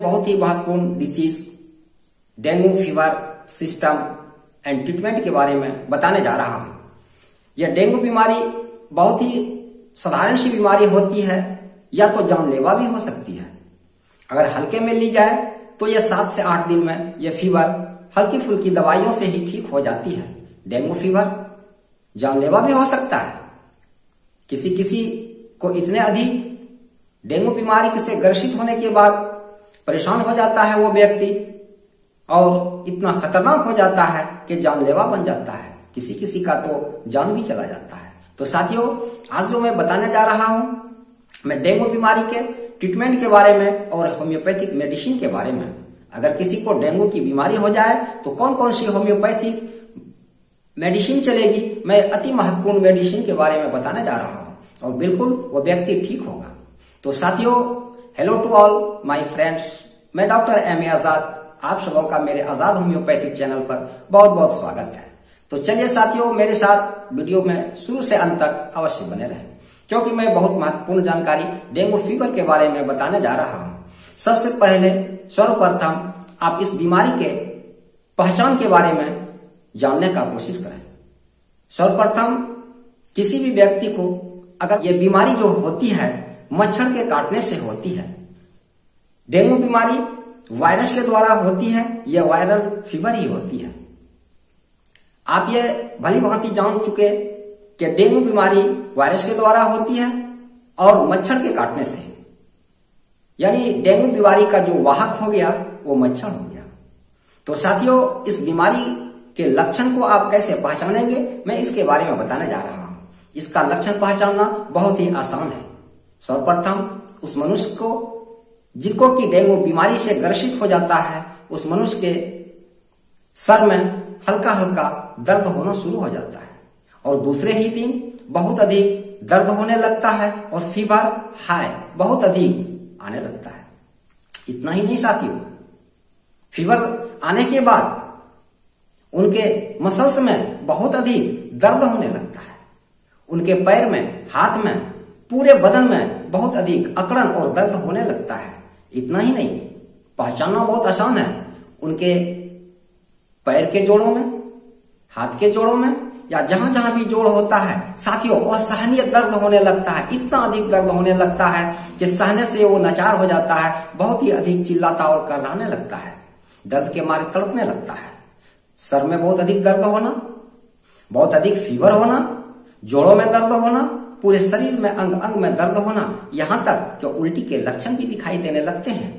बहुत ही महत्वपूर्ण disease dengue fever system and treatment के बारे में बताने जा रहा हूं। यह डेंगू बीमारी बहुत ही साधारण सी बीमारी होती है या तो जानलेवा भी हो सकती है। अगर हल्के में ली जाए तो यह 7 से 8 दिन में यह फीवर हल्की फुल्की दवाइयों से ही ठीक हो जाती है। डेंगू फीवर जानलेवा भी हो सकता है। किसी किसी को इतने अधिक डेंगू बीमारी से ग्रसित होने के बाद परेशान हो जाता है वो व्यक्ति और इतना खतरनाक हो जाता है कि जानलेवा बन जाता है। किसी किसी का तो जान भी चला जाता है। तो साथियों, आज जो मैं बताने जा रहा हूं, मैं डेंगू बीमारी के ट्रीटमेंट के बारे में और होम्योपैथिक मेडिसिन के बारे में। अगर किसी को डेंगू की बीमारी हो जाए तो कौन कौन सी होम्योपैथिक मेडिसिन चलेगी, मैं अति महत्वपूर्ण मेडिसिन के बारे में बताने जा रहा हूं और बिल्कुल वो व्यक्ति ठीक होगा। तो साथियों, hello to all my friends, मैं डॉक्टर एम ए आजाद, आप सबों का मेरे आजाद होम्योपैथिक चैनल पर बहुत बहुत स्वागत है। तो चलिए साथियों, मेरे साथ वीडियो में शुरू से अंत तक अवश्य बने रहें, क्योंकि मैं बहुत महत्वपूर्ण जानकारी डेंगू फीवर के बारे में बताने जा रहा हूं। सबसे पहले सर्वप्रथम आप इस बीमारी के पहचान के बारे में जानने का कोशिश करें। सर्वप्रथम किसी भी व्यक्ति को अगर ये बीमारी जो होती है मच्छर के काटने से होती है। डेंगू बीमारी वायरस के द्वारा होती है, यह वायरल फीवर ही होती है। आप ये भली भांति जान चुके कि डेंगू बीमारी वायरस के द्वारा होती है और मच्छर के काटने से, यानी डेंगू बीमारी का जो वाहक हो गया वो मच्छर हो गया। तो साथियों, इस बीमारी के लक्षण को आप कैसे पहचानेंगे, मैं इसके बारे में बताने जा रहा हूं। इसका लक्षण पहचानना बहुत ही आसान है। सर्वप्रथम उस मनुष्य को जिनको की डेंगू बीमारी से ग्रसित हो जाता है, उस मनुष्य के सर में हल्का हल्का दर्द होना शुरू हो जाता है और दूसरे ही दिन बहुत अधिक दर्द होने लगता है और फीवर हाई बहुत अधिक आने लगता है। इतना ही नहीं साथियों, फीवर आने के बाद उनके मसल्स में बहुत अधिक दर्द होने लगता है। उनके पैर में, हाथ में, पूरे बदन में बहुत अधिक अकड़न और दर्द होने लगता है। इतना ही नहीं, पहचानना बहुत आसान है। उनके पैर के जोड़ों में, हाथ के जोड़ों में या जहां जहां भी जोड़ होता है साथियों, असहनीय दर्द होने लगता है। इतना अधिक दर्द होने लगता है कि सहने से वो नाचार हो जाता है, बहुत ही अधिक चिल्लाता और कराने लगता है, दर्द के मारे तड़पने लगता है। सर में बहुत अधिक दर्द होना, बहुत अधिक फीवर होना, जोड़ों में दर्द होना, पूरे शरीर में अंग अंग में दर्द होना, यहां तक कि उल्टी के लक्षण भी दिखाई देने लगते हैं।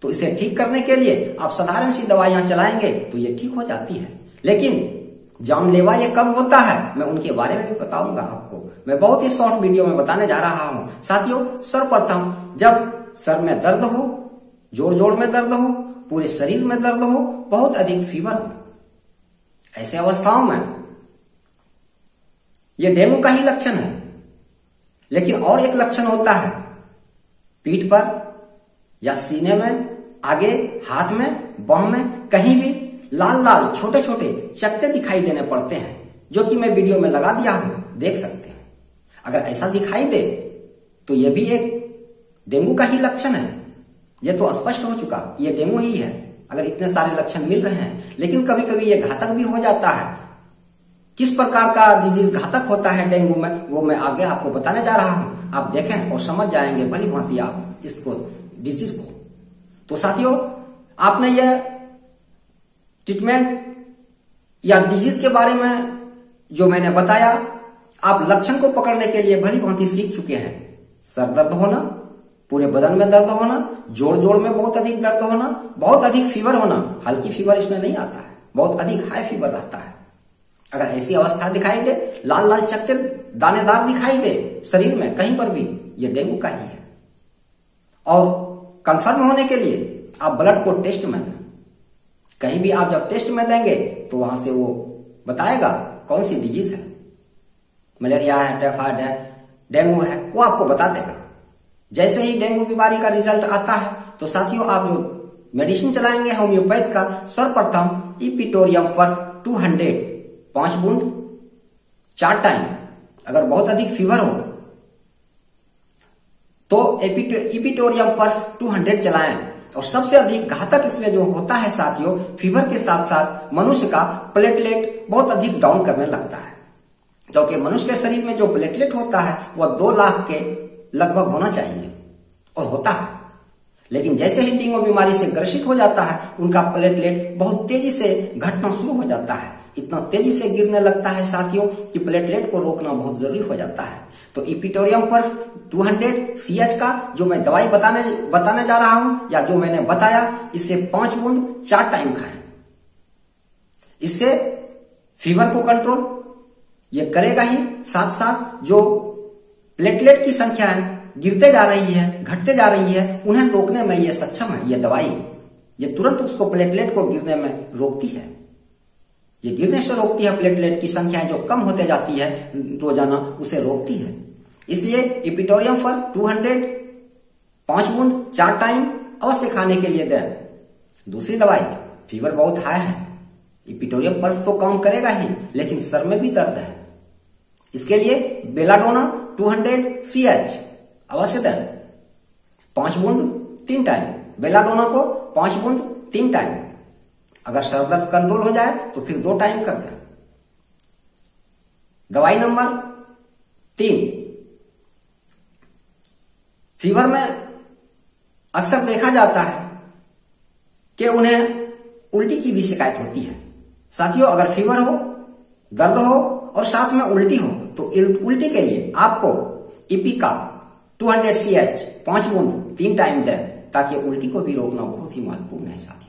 तो इसे ठीक करने के लिए आप साधारण सी दवाइयां चलाएंगे तो ये ठीक हो जाती है। लेकिन जानलेवा ये कब होता है, मैं उनके बारे में भी बताऊंगा आपको। मैं बहुत ही शॉर्ट वीडियो में बताने जा रहा हूं। साथियों, सर्वप्रथम जब सर में दर्द हो, जोड़ जोड़ में दर्द हो, पूरे शरीर में दर्द हो, बहुत अधिक फीवर हो, ऐसे अवस्थाओं में यह डेंगू का ही लक्षण है। लेकिन और एक लक्षण होता है, पीठ पर या सीने में, आगे हाथ में, बाह में, कहीं भी लाल लाल छोटे छोटे चकत्ते दिखाई देने पड़ते हैं, जो कि मैं वीडियो में लगा दिया हूं, देख सकते हैं। अगर ऐसा दिखाई दे तो यह भी एक डेंगू का ही लक्षण है। यह तो स्पष्ट हो चुका, यह डेंगू ही है अगर इतने सारे लक्षण मिल रहे हैं। लेकिन कभी कभी यह घातक भी हो जाता है। किस प्रकार का डिजीज घातक होता है डेंगू में, वो मैं आगे आपको बताने जा रहा हूं। आप देखें और समझ जाएंगे भली भांति आप इसको, डिजीज को। तो साथियों, आपने यह ट्रीटमेंट या डिजीज के बारे में जो मैंने बताया, आप लक्षण को पकड़ने के लिए भली भांति सीख चुके हैं। सर दर्द होना, पूरे बदन में दर्द होना, जोड़ जोड़ में बहुत अधिक दर्द होना, बहुत अधिक फीवर होना। हल्की फीवर इसमें नहीं आता है, बहुत अधिक हाई फीवर रहता है। अगर ऐसी अवस्था दिखाई दे, लाल लाल चकत्ते दानेदार दिखाई दे शरीर में कहीं पर भी, यह डेंगू का ही है। और कंफर्म होने के लिए आप ब्लड को टेस्ट में दें। कहीं भी आप जब टेस्ट में देंगे तो वहां से वो बताएगा कौन सी डिजीज है, मलेरिया है, टाइफाइड है, डेंगू है, वो आपको बता देगा। जैसे ही डेंगू बीमारी का रिजल्ट आता है तो साथियों, आप जो मेडिसिन चलाएंगे होम्योपैथ का, सर्वप्रथम इपिटोरियम फॉर 200 5 बूंद 4 टाइम। अगर बहुत अधिक फीवर हो तो इपिटोरियम पर 200 चलाएं और सबसे अधिक घातक इसमें जो होता है साथियों, फीवर के साथ साथ मनुष्य का प्लेटलेट बहुत अधिक डाउन करने लगता है, क्योंकि मनुष्य के शरीर में जो प्लेटलेट होता है वह 2 लाख के लगभग होना चाहिए और होता है। लेकिन जैसे ही डेंगू बीमारी से ग्रसित हो जाता है, उनका प्लेटलेट बहुत तेजी से घटना शुरू हो जाता है, इतना तेजी से गिरने लगता है साथियों कि प्लेटलेट को रोकना बहुत जरूरी हो जाता है। तो इपिटोरियम पर्फ 200 CH का जो मैं दवाई बताने जा रहा हूं, या जो मैंने बताया, इससे 5 बूंद 4 टाइम खाएं। इससे फीवर को कंट्रोल ये करेगा ही, साथ साथ जो प्लेटलेट की संख्या है गिरते जा रही है, घटते जा रही है, उन्हें रोकने में ये सक्षम है। ये दवाई ये तुरंत उसको प्लेटलेट को गिरने में रोकती है, ये गिरने से रोकती है। प्लेटलेट की संख्या जो कम होते जाती है रोजाना, उसे रोकती है। इसलिए इपिटोरियम फर 200 5 बूंद 4 टाइम अवश्य खाने के लिए दें। दूसरी दवाई, फीवर बहुत हाई है, इपिटोरियम पर्फ तो कम करेगा ही, लेकिन सर में भी दर्द है, इसके लिए बेलाडोना 200 CH अवश्य दें, 5 बूंद 3 टाइम। बेलाडोना को 5 बूंद 3 टाइम। अगर सर दर्द कंट्रोल हो जाए तो फिर 2 टाइम कर दें। दवाई नंबर 3, फीवर में अक्सर देखा जाता है कि उन्हें उल्टी की भी शिकायत होती है। साथियों, अगर फीवर हो, दर्द हो और साथ में उल्टी हो, तो उल्टी के लिए आपको इपी का 200 CH 5 बूंद 3 टाइम दें, ताकि उल्टी को भी रोकना बहुत ही महत्वपूर्ण है साथियों।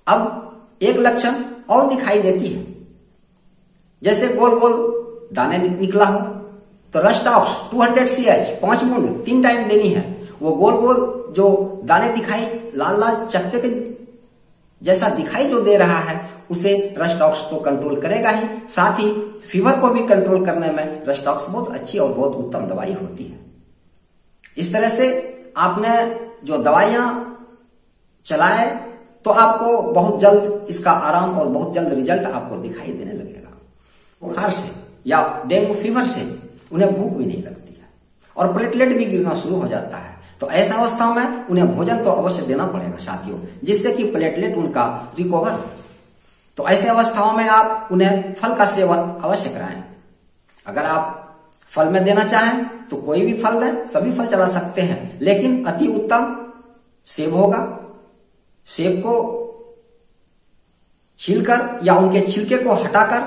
अब एक लक्षण और दिखाई देती है, जैसे गोल गोल दाने निकला हो, तो रस्टॉक्स 200 CH 5 बूंद 3 टाइम देनी है। वो गोल गोल जो दाने दिखाई लाल लाल चकते के जैसा दिखाई जो दे रहा है, उसे रस्टॉक्स तो कंट्रोल करेगा ही, साथ ही फीवर को भी कंट्रोल करने में रस्टॉक्स बहुत अच्छी और बहुत उत्तम दवाई होती है। इस तरह से आपने जो दवाइयां चलाए, तो आपको बहुत जल्द इसका आराम और बहुत जल्द रिजल्ट आपको दिखाई देने लगेगा। बुखार से या डेंगू फीवर से उन्हें भूख भी नहीं लगती है और प्लेटलेट भी गिरना शुरू हो जाता है। तो ऐसा अवस्था में उन्हें भोजन तो अवश्य देना पड़ेगा साथियों, जिससे कि प्लेटलेट उनका रिकवर हो। तो ऐसे अवस्थाओं में आप उन्हें फल का सेवन अवश्य कराएं। अगर आप फल में देना चाहें तो कोई भी फल दें, सभी फल चला सकते हैं, लेकिन अति उत्तम सेब होगा। सेब को छीलकर या उनके छिलके को हटाकर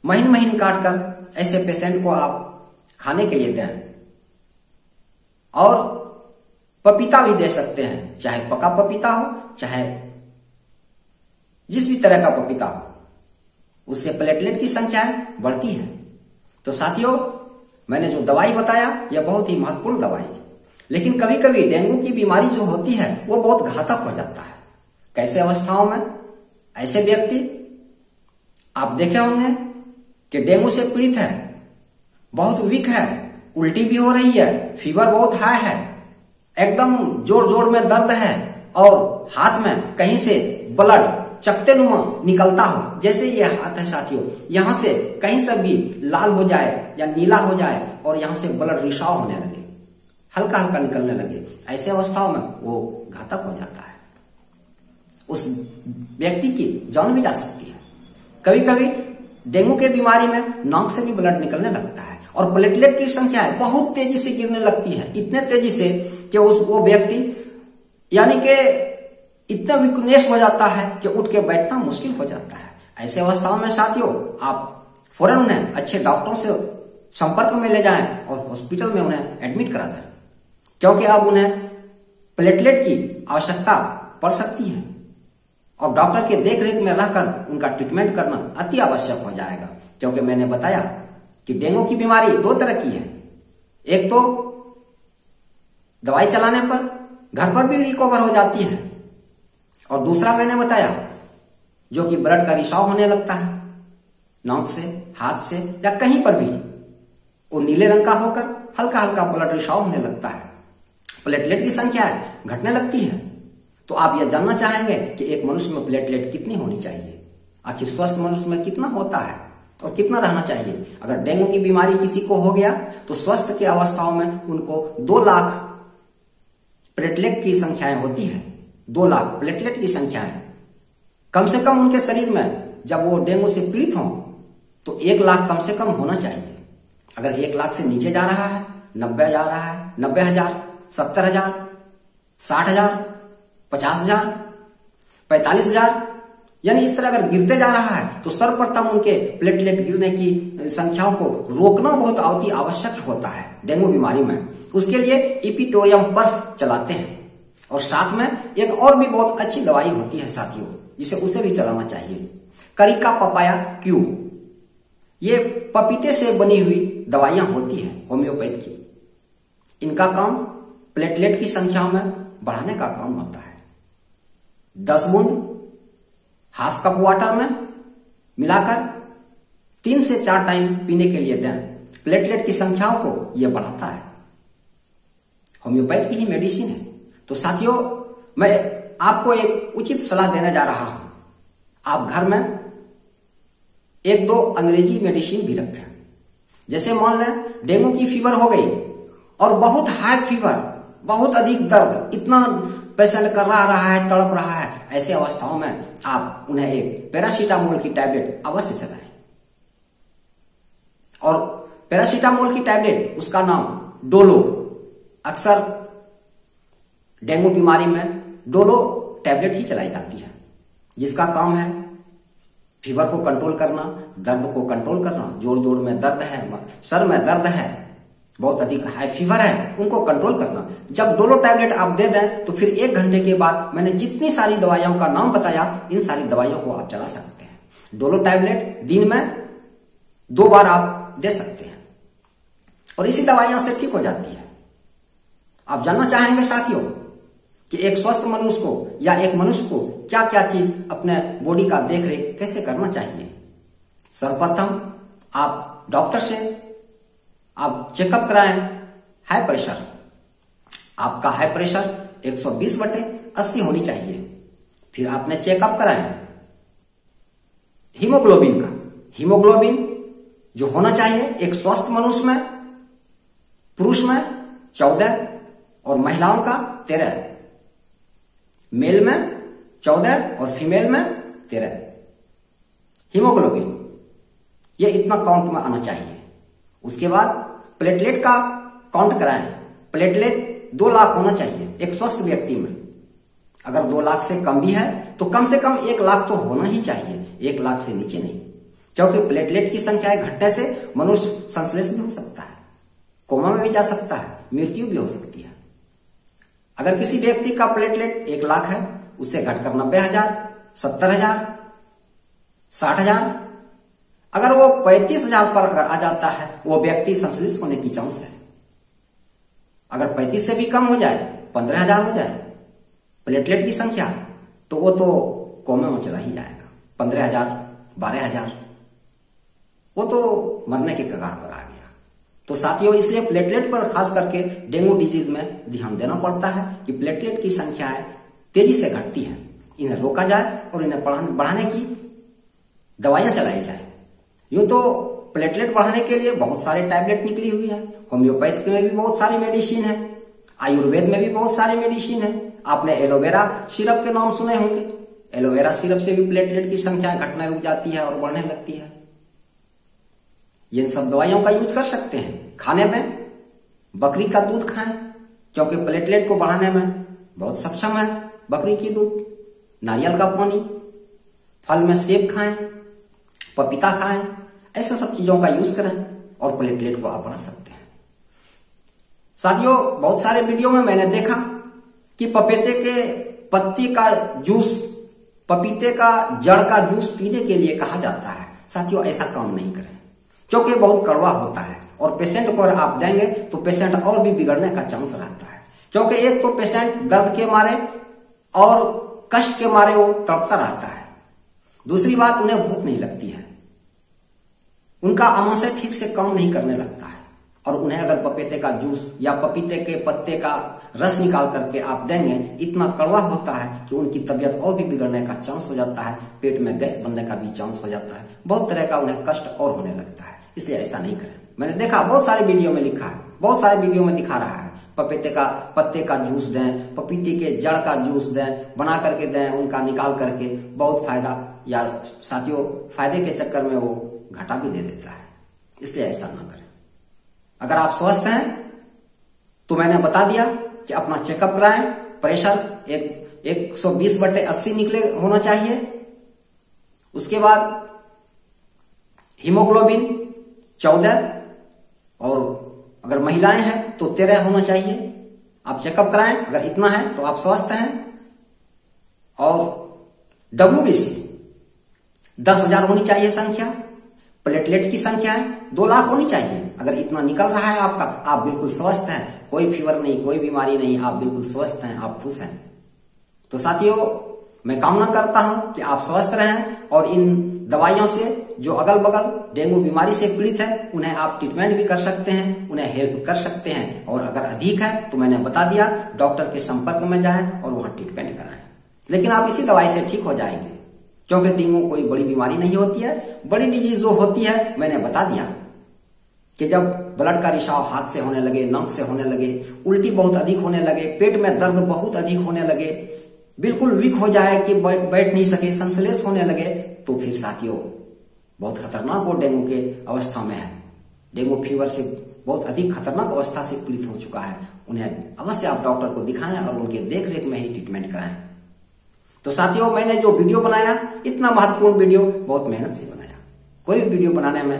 महीन महीन काटकर ऐसे पेशेंट को आप खाने के लिए दें। और पपीता भी दे सकते हैं, चाहे पका पपीता हो, चाहे जिस भी तरह का पपीता हो, उससे प्लेटलेट की संख्या बढ़ती है। तो साथियों, मैंने जो दवाई बताया यह बहुत ही महत्वपूर्ण दवाई है, लेकिन कभी कभी डेंगू की बीमारी जो होती है वो बहुत घातक हो जाता है। कैसे अवस्थाओं में ऐसे व्यक्ति आप देखे होंगे कि डेंगू से पीड़ित है, बहुत वीक है, उल्टी भी हो रही है, फीवर बहुत हाई है, एकदम जोर जोर में दर्द है और हाथ में कहीं से ब्लड चकते नुमा निकलता हो। जैसे ये हाथ है साथियों, यहां से कहीं से भी लाल हो जाए या नीला हो जाए और यहां से ब्लड रिसाव होने लगे, हल्का हल्का निकलने लगे, ऐसे अवस्थाओं में वो घातक हो जाता है। उस व्यक्ति की जान भी जा सकती है। कभी कभी डेंगू के बीमारी में नाक से भी ब्लड निकलने लगता है और प्लेटलेट की संख्या बहुत तेजी से गिरने लगती है, इतने तेजी से कि वो व्यक्ति यानी कि इतना वीकनेस हो जाता है कि उठ के बैठना मुश्किल हो जाता है। ऐसे अवस्थाओं में साथियों, आप फौरन उन्हें अच्छे डॉक्टरों से संपर्क में ले जाएं और हॉस्पिटल में उन्हें एडमिट करा दें, क्योंकि अब उन्हें प्लेटलेट की आवश्यकता पड़ सकती है और डॉक्टर के देखरेख में रहकर उनका ट्रीटमेंट करना अति आवश्यक हो जाएगा। क्योंकि मैंने बताया कि डेंगू की बीमारी 2 तरह की है, एक तो दवाई चलाने पर घर पर भी रिकवर हो जाती है, और दूसरा मैंने बताया जो कि ब्लड का रिसाव होने लगता है नाक से, हाथ से या कहीं पर भी, वो नीले रंग का होकर हल्का हल्का ब्लड रिसाव होने लगता है, प्लेटलेट की संख्या घटने लगती है। तो आप यह जानना चाहेंगे कि एक मनुष्य में प्लेटलेट कितनी होनी चाहिए, आखिर स्वस्थ मनुष्य में कितना होता है और कितना रहना चाहिए। अगर डेंगू की बीमारी किसी को हो गया तो स्वस्थ की अवस्थाओं में उनको 2 लाख प्लेटलेट की संख्याएं होती है, 2 लाख प्लेटलेट की संख्या है, कम से कम उनके शरीर में जब वो डेंगू से पीड़ित हों तो 1 लाख कम से कम होना चाहिए। अगर 1 लाख से नीचे जा रहा है, 90 जा रहा है, 90,000, 70,000, 60,000, 50,000, 45,000, यानी इस तरह अगर गिरते जा रहा है तो सर्वप्रथम उनके प्लेटलेट गिरने की संख्याओं को रोकना बहुत अति आवश्यक होता है डेंगू बीमारी में। उसके लिए इपिटोरियम पर्फ चलाते हैं और साथ में एक और भी बहुत अच्छी दवाई होती है साथियों, जिसे उसे भी चलाना चाहिए, करिका पपाया क्यू। ये पपीते से बनी हुई दवाइयां होती हैं होम्योपैथ की। इनका काम प्लेटलेट की संख्या में बढ़ाने का काम होता है। 10 बूंद हाफ कप वाटर में मिलाकर 3 से 4 टाइम पीने के लिए दें। प्लेटलेट की संख्याओं को यह बढ़ाता है, होम्योपैथ की ही मेडिसिन है। तो साथियों, मैं आपको एक उचित सलाह देने जा रहा हूं। आप घर में 1-2 अंग्रेजी मेडिसिन भी रखें। जैसे मान लें डेंगू की फीवर हो गई और बहुत हाई फीवर, बहुत अधिक दर्द, इतना पेशेंट कर रहा है, तड़प रहा है, ऐसे अवस्थाओं में आप उन्हें एक पैरासीटामोल की टैबलेट अवश्य चलाएं। और पैरासीटामोल की टैबलेट, उसका नाम डोलो। अक्सर डेंगू बीमारी में डोलो टैबलेट ही चलाई जाती है, जिसका काम है फीवर को कंट्रोल करना, दर्द को कंट्रोल करना। जोड़ जोड़ में दर्द है, सर में दर्द है, बहुत अधिक हाई फीवर है, उनको कंट्रोल करना। जब डोलो टैबलेट आप दे दें तो फिर 1 घंटे के बाद मैंने जितनी सारी दवाइयों का नाम बताया, इन सारी दवाइयों को आप चला सकते हैं। डोलो टैबलेट दिन में 2 बार आप दे सकते हैं और इसी दवाइयों से ठीक हो जाती है। आप जानना चाहेंगे साथियों कि एक स्वस्थ मनुष्य को या एक मनुष्य को क्या क्या चीज अपने बॉडी का देख रेख कैसे करना चाहिए। सर्वप्रथम आप डॉक्टर से आप चेकअप कराएं। हाई प्रेशर, आपका हाई प्रेशर 120/80 होनी चाहिए। फिर आपने चेकअप कराएं हीमोग्लोबिन का। हीमोग्लोबिन जो होना चाहिए एक स्वस्थ मनुष्य में, पुरुष में 14 और महिलाओं का 13, मेल में 14 और फीमेल में 13। हीमोग्लोबिन ये इतना काउंट में आना चाहिए। उसके बाद प्लेटलेट का काउंट कराएं। प्लेटलेट 2 लाख होना चाहिए एक स्वस्थ व्यक्ति में। अगर 2 लाख से कम भी है तो कम से कम 1 लाख तो होना ही चाहिए, 1 लाख से नीचे नहीं, क्योंकि प्लेटलेट की संख्या घटने से मनुष्य संश्लेष भी हो सकता है, कोमा में भी जा सकता है, मृत्यु भी हो सकती है। अगर किसी व्यक्ति का प्लेटलेट 1 लाख है, उससे घटकर 90,000, 70,000, 60,000, अगर वो 35,000 पर अगर आ जाता है, वो व्यक्ति संश्लेष होने की चांस है। अगर 35 से भी कम हो जाए, 15,000 हो जाए प्लेटलेट की संख्या, तो वो तो कोमे में चला ही जाएगा। 15,000, 12,000, वो तो मरने के कगार पर आ गया। तो साथियों, इसलिए प्लेटलेट पर खास करके डेंगू डिजीज में ध्यान देना पड़ता है कि प्लेटलेट की संख्याएं तेजी से घटती है, इन्हें रोका जाए और इन्हें बढ़ाने की दवाइयां चलाई जाए। यूं तो प्लेटलेट बढ़ाने के लिए बहुत सारे टैबलेट निकली हुई है, होम्योपैथ में भी बहुत सारी मेडिसिन है, आयुर्वेद में भी बहुत सारी मेडिसिन है। आपने एलोवेरा सिरप के नाम सुने होंगे। एलोवेरा सिरप से भी प्लेटलेट की संख्या घटना रुक जाती है और बढ़ने लगती है। ये सब दवाइयों का यूज कर सकते हैं। खाने में बकरी का दूध खाएं, क्योंकि प्लेटलेट को बढ़ाने में बहुत सक्षम है बकरी की दूध। नारियल का पानी, फल में सेब खाएं, पपीता खाएं, ऐसे सब चीजों का यूज करें और प्लेटलेट को आप बढ़ा सकते हैं। साथियों, बहुत सारे वीडियो में मैंने देखा कि पपीते के पत्ती का जूस, पपीते का जड़ का जूस पीने के लिए कहा जाता है। साथियों, ऐसा काम नहीं करें, क्योंकि बहुत कड़वा होता है और पेशेंट को अगर आप देंगे तो पेशेंट और भी बिगड़ने का चांस रहता है। क्योंकि एक तो पेशेंट दर्द के मारे और कष्ट के मारे वो तड़पता रहता है, दूसरी बात उन्हें भूख नहीं लगती है, उनका आमाशय ठीक से काम नहीं करने लगता है। और उन्हें अगर पपीते का जूस या पपीते के पत्ते का रस निकाल करके आप देंगे, इतना कड़वा होता है कि उनकी तबीयत और भी बिगड़ने का चांस हो जाता है, पेट में गैस बनने का भी चांस हो जाता है, बहुत तरह का उन्हें कष्ट और होने लगता है। इसलिए ऐसा नहीं करें। मैंने देखा बहुत सारे वीडियो में लिखा है, बहुत सारे वीडियो में दिखा रहा है पत्ते का जूस दें, पपीते के जड़ का जूस दें, बना करके दें, उनका निकाल करके बहुत फायदा। यार साथियों, फायदे के चक्कर में वो घाटा भी दे देता है, इसलिए ऐसा ना करें। अगर आप स्वस्थ हैं तो मैंने बता दिया कि अपना चेकअप कराएं। प्रेशर 120/80 निकले होना चाहिए। उसके बाद हीमोग्लोबिन 14, और अगर महिलाएं हैं तो 13 होना चाहिए। आप चेकअप कराएं, अगर इतना है तो आप स्वस्थ हैं। और WBC 10,000 होनी चाहिए संख्या। प्लेटलेट की संख्या 2 लाख होनी चाहिए। अगर इतना निकल रहा है आपका, आप बिल्कुल स्वस्थ हैं, कोई फीवर नहीं, कोई बीमारी नहीं, आप बिल्कुल स्वस्थ हैं, आप खुश हैं। तो साथियों, मैं कामना करता हूं कि आप स्वस्थ रहें और इन दवाइयों से जो अगल बगल डेंगू बीमारी से पीड़ित है उन्हें आप ट्रीटमेंट भी कर सकते हैं, उन्हें हेल्प कर सकते हैं। और अगर अधिक है तो मैंने बता दिया, डॉक्टर के संपर्क में जाएं और वहां ट्रीटमेंट कराएं। लेकिन आप इसी दवाई से ठीक हो जाएंगे, क्योंकि डेंगू कोई बड़ी बीमारी नहीं होती है। बड़ी डिजीज जो होती है मैंने बता दिया कि जब ब्लड का रिसाव हाथ से होने लगे, नक से होने लगे, उल्टी बहुत अधिक होने लगे, पेट में दर्द बहुत अधिक होने लगे, बिल्कुल वीक हो जाए कि बैठ नहीं सके, संश्लेष होने लगे, तो फिर साथियों बहुत खतरनाक वो डेंगू के अवस्था में है। डेंगू फीवर से बहुत अधिक खतरनाक अवस्था से पीड़ित हो चुका है। उन्हें अवश्य आप डॉक्टर को दिखाएं और उनके देख रेख में ही ट्रीटमेंट कराएं। तो साथियों, मैंने जो वीडियो बनाया, इतना महत्वपूर्ण वीडियो बहुत मेहनत से बनाया। कोई भी वीडियो बनाने में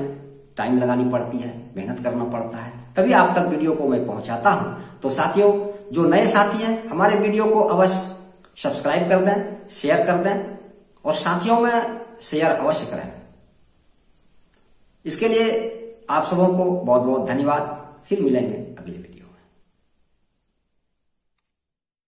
टाइम लगानी पड़ती है, मेहनत करना पड़ता है, तभी आप तक वीडियो को मैं पहुंचाता हूं। तो साथियों, जो नए साथी हैं, हमारे वीडियो को अवश्य सब्सक्राइब कर दें, शेयर कर दें और साथियों में शेयर अवश्य करें। इसके लिए आप सबों को बहुत बहुत धन्यवाद। फिर मिलेंगे।